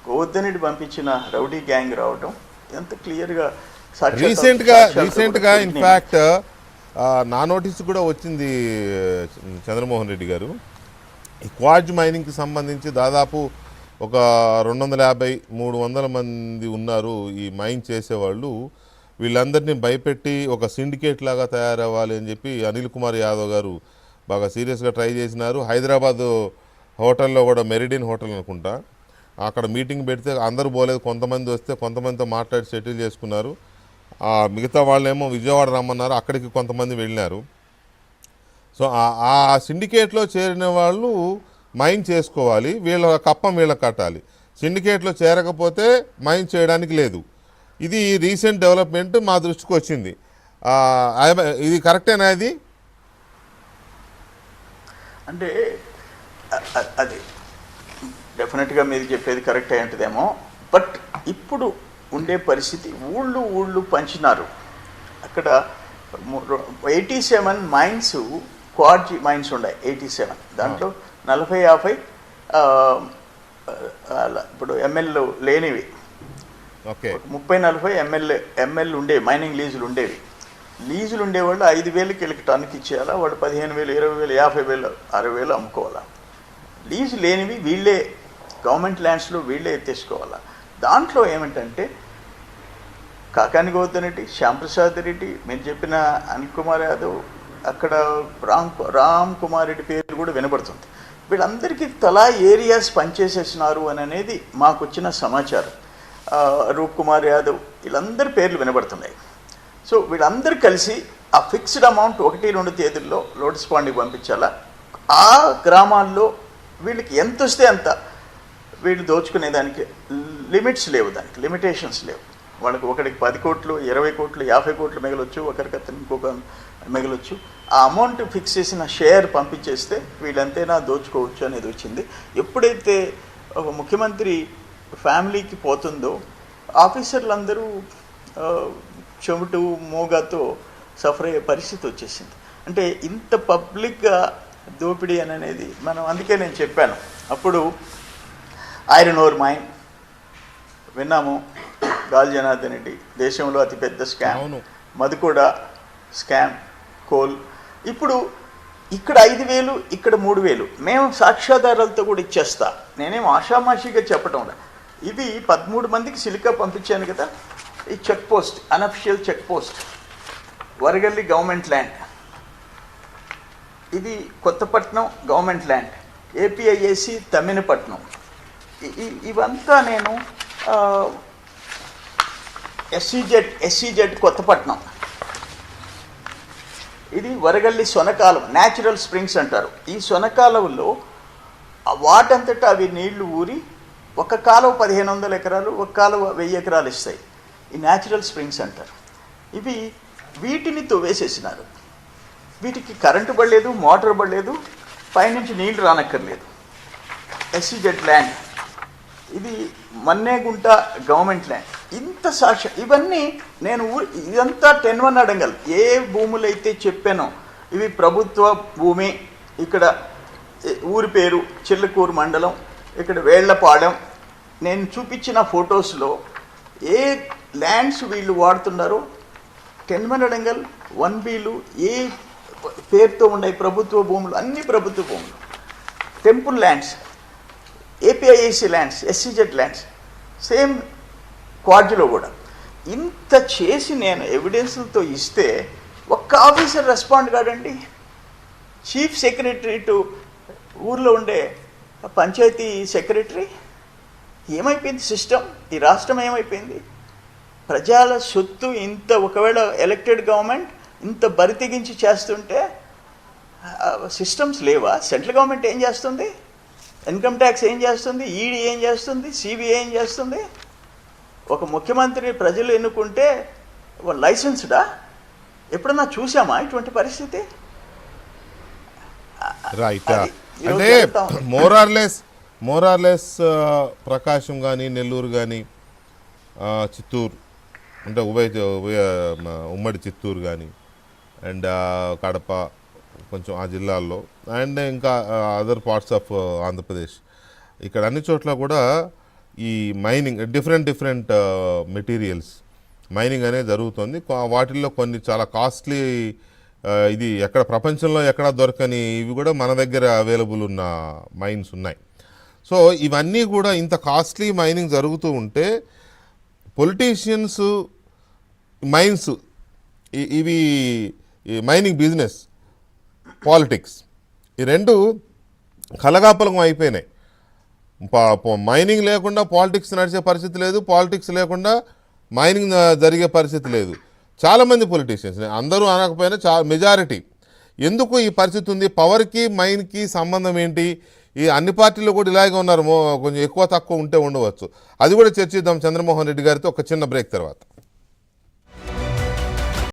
గోవర్ధనుడి పంపించిన rowdy gang రావటం ఎంత క్లియర్గా రీసెంట్గా ఇన్ఫ్యాక్ట్ నా నోటీస్ కూడా వచ్చింది చంద్రమోహన్ రెడ్డి గారు. ఈ క్వార్జ్ మైనింగ్కి సంబంధించి దాదాపు ఒక 250-300 మంది ఉన్నారు ఈ మైన్ చేసేవాళ్ళు. వీళ్ళందరినీ భయపెట్టి ఒక సిండికేట్ లాగా తయారవ్వాలి అని చెప్పి అనిల్ కుమార్ యాదవ్ గారు బాగా సీరియస్గా ట్రై చేసినారు. హైదరాబాద్ హోటల్లో కూడా మెరిడియన్ హోటల్ అనుకుంటా, అక్కడ మీటింగ్ పెడితే అందరూ పోలేదు, కొంతమంది వస్తే కొంతమందితో మాట్లాడి సెటిల్ చేసుకున్నారు. మిగతా వాళ్ళేమో విజయవాడ రమ్మన్నారు, అక్కడికి కొంతమంది వెళ్ళినారు. సో ఆ సిండికేట్లో చేరిన వాళ్ళు మైన్ చేసుకోవాలి, వీళ్ళ కప్పం వీళ్ళకి కట్టాలి. సిండికేట్లో చేరకపోతే మైన్ చేయడానికి లేదు. ఇది రీసెంట్ డెవలప్మెంట్ మా దృష్టికి వచ్చింది. ఇది కరెక్టేనా? ఇది అంటే అది డెఫినెట్గా మీరు చెప్పేది కరెక్ట్ అయి ఉంటుందేమో. బట్ ఇప్పుడు ఉండే పరిస్థితి ఊళ్ళు పంచినారు. అక్కడ 87 మైన్స్, క్వార్జ్ మైన్స్ ఉన్నాయి 87. దాంట్లో 40-50 ఇప్పుడు ఎంఎల్ లేనివి, 30-40 ఎంఎల్ ఉండేవి, మైనింగ్ లీజులు ఉండేవి. లీజులు ఉండేవాళ్ళు 5,000కి వీళ్ళకి టన్నుకి ఇచ్చేయాలా, వాడు 15,000, 20,000, 50,000, 60,000 అమ్ముకోవాలా. లీజు లేనివి వీళ్ళే గవర్నమెంట్ ల్యాండ్స్లో వీళ్ళే ఎత్తేసుకోవాలా. దాంట్లో ఏమిటంటే కాకాని గోవర్ధన్ రెడ్డి, శ్యాంప్రసాద్ రెడ్డి, మీరు చెప్పిన అనిల్ కుమార్ యాదవ్, అక్కడ రామ్ కుమార్ రెడ్డి పేరు కూడా వినబడుతుంది. వీళ్ళందరికీ తలా ఏరియాస్ పనిచేసేసినారు అని అనేది మాకు వచ్చిన సమాచారం. రూప్ కుమార్ యాదవ్, వీళ్ళందరి పేర్లు వినబడుతున్నాయి. సో వీళ్ళందరూ కలిసి ఆ ఫిక్స్డ్ అమౌంట్ 1-2 తేదీల్లో లోటస్ పాండ్కి పంపించాలా. ఆ గ్రామాల్లో వీళ్ళకి ఎంత వస్తే అంత వీళ్ళు దోచుకునేదానికి లిమిట్స్ లేవు, దానికి లిమిటేషన్స్ లేవు. వాళ్ళకి ఒకరికి 10 కోట్లు, 20 కోట్లు, 50 కోట్లు మిగలొచ్చు, ఒకరికి అతను ఇంకొక మిగలొచ్చు. ఆ అమౌంట్ ఫిక్స్ చేసిన షేర్ పంపించేస్తే వీళ్ళంతైనా దోచుకోవచ్చు అనేది వచ్చింది. ఎప్పుడైతే ఒక ముఖ్యమంత్రి ఫ్యామిలీకి పోతుందో ఆఫీసర్లందరూ చెమటు మోగాతో సఫర్ అయ్యే పరిస్థితి వచ్చేసింది. అంటే ఇంత పబ్లిక్గా దోపిడీ అని అనేది మనం, అందుకే నేను చెప్పాను అప్పుడు ఐరన్ ఓర్ మైన్ విన్నాము, గాలి జనార్దన్ రెడ్డి దేశంలో అతిపెద్ద స్కామ్, మధుకూడ స్కామ్, కోల్. ఇప్పుడు ఇక్కడ 5,000, ఇక్కడ 3,000. మేము సాక్ష్యాధారాలతో కూడా ఇచ్చేస్తా. నేనేం ఆషామాషిగా చెప్పటం. ఇది 13 మందికి సిలికా పంపించాను కదా. ఈ check post, unofficial check post, Varagalli government land, ఇది Kothapatnam government land, APIIC Thamminapatnam. ఇవంతా నేను ఎస్సీజెడ్ కొత్తపట్నం, ఇది వరగల్లి సొనకాలం, న్యాచురల్ స్ప్రింగ్స్ అంటారు. ఈ సొనకాలంలో వాటంతటా అవి నీళ్లు ఊరి ఒక కాలువ 1,500 ఎకరాలు, ఒక కాలువ 1,000 ఎకరాలు ఇస్తాయి. ఈ న్యాచురల్ స్ప్రింగ్స్ అంటారు. ఇవి వీటిని తవ్వేసేసినారు. వీటికి కరెంటు పడలేదు, మోటార్ పడలేదు, పైనుంచి నీళ్లు రానక్కర్లేదు. ఎస్సీజెడ్ ల్యాండ్, ఇది మన్నేగుంట గవర్నమెంట్ ల్యాండ్. ఇంత సాక్ష్యం ఇవన్నీ నేను ఇదంతా 10-1 అడంగల్. ఏ భూములు అయితే చెప్పానో ఇవి ప్రభుత్వ భూమి. ఇక్కడ ఊరి పేరు చిల్లకూరు మండలం, ఇక్కడ వేళ్లపాడెం. నేను చూపించిన ఫొటోస్లో ఏ ల్యాండ్స్ వీళ్ళు వాడుతున్నారో 10-1 అడంగల్ 1Bలు ఏ పేరుతో ఉన్నాయి ప్రభుత్వ భూములు, అన్ని ప్రభుత్వ భూములు. Temple lands, APIIC lands, SEZ lands, same క్వార్జ్లో కూడా. ఇంత చేసి నేను ఎవిడెన్స్లతో ఇస్తే ఒక్క ఆఫీసర్ రెస్పాండ్ కాడండి. చీఫ్ సెక్రటరీ టు ఊర్లో ఉండే పంచాయతీ సెక్రటరీ. ఏమైపోయింది సిస్టమ్? ఈ రాష్ట్రం ఏమైపోయింది? ప్రజల సొత్తు ఇంత, ఒకవేళ ఎలక్టెడ్ గవర్నమెంట్ ఇంత బరితెగించి చేస్తుంటే సిస్టమ్స్ లేవా? సెంట్రల్ గవర్నమెంట్ ఏం చేస్తుంది? ఇన్కమ్ ట్యాక్స్ ఏం చేస్తుంది? ఈడీ ఏం చేస్తుంది? సిబిఐ ఏం చేస్తుంది? ఒక ముఖ్యమంత్రిని ప్రజలు ఎన్నుకుంటే లైసెన్స్డా? ఎప్పుడన్నా చూసామా ఇటువంటి పరిస్థితి? రైట్. అంటే మోరార్లెస్ ప్రకాశం కానీ, నెల్లూరు కానీ, చిత్తూరు అంటే ఉమ్మడి చిత్తూరు కానీ, అండ్ కడప కొంచెం ఆ జిల్లాల్లో, అండ్ ఇంకా అదర్ పార్ట్స్ ఆఫ్ ఆంధ్రప్రదేశ్, ఇక్కడ అన్ని చోట్ల కూడా ఈ మైనింగ్ డిఫరెంట్ మెటీరియల్స్ మైనింగ్ అనేది జరుగుతుంది. వాటిల్లో కొన్ని చాలా కాస్ట్లీ, ఇది ఎక్కడ ప్రపంచంలో ఎక్కడ దొరకని ఇవి కూడా మన దగ్గర అవైలబుల్ ఉన్న మైన్స్ ఉన్నాయి. సో ఇవన్నీ కూడా ఇంత కాస్ట్లీ మైనింగ్ జరుగుతూ ఉంటే పొలిటీషియన్స్, మైన్స్, ఇవి మైనింగ్ బిజినెస్, పాలిటిక్స్, ఈ రెండు కలగాపలకం అయిపోయినాయి. మైనింగ్ లేకుండా పాలిటిక్స్ నడిచే పరిస్థితి లేదు, పాలిటిక్స్ లేకుండా మైనింగ్ జరిగే పరిస్థితి లేదు. చాలామంది పొలిటీషియన్స్, అందరూ అనకపోయినా మెజారిటీ, ఎందుకు ఈ పరిస్థితి ఉంది? పవర్కి మైన్కి సంబంధం ఏంటి? ఈ అన్ని పార్టీలు కూడా ఇలాగే ఉన్నారు, కొంచెం ఎక్కువ తక్కువ ఉంటే ఉండవచ్చు. అది కూడా చర్చిద్దాం చంద్రమోహన్ రెడ్డి గారితో ఒక చిన్న బ్రేక్ తర్వాత.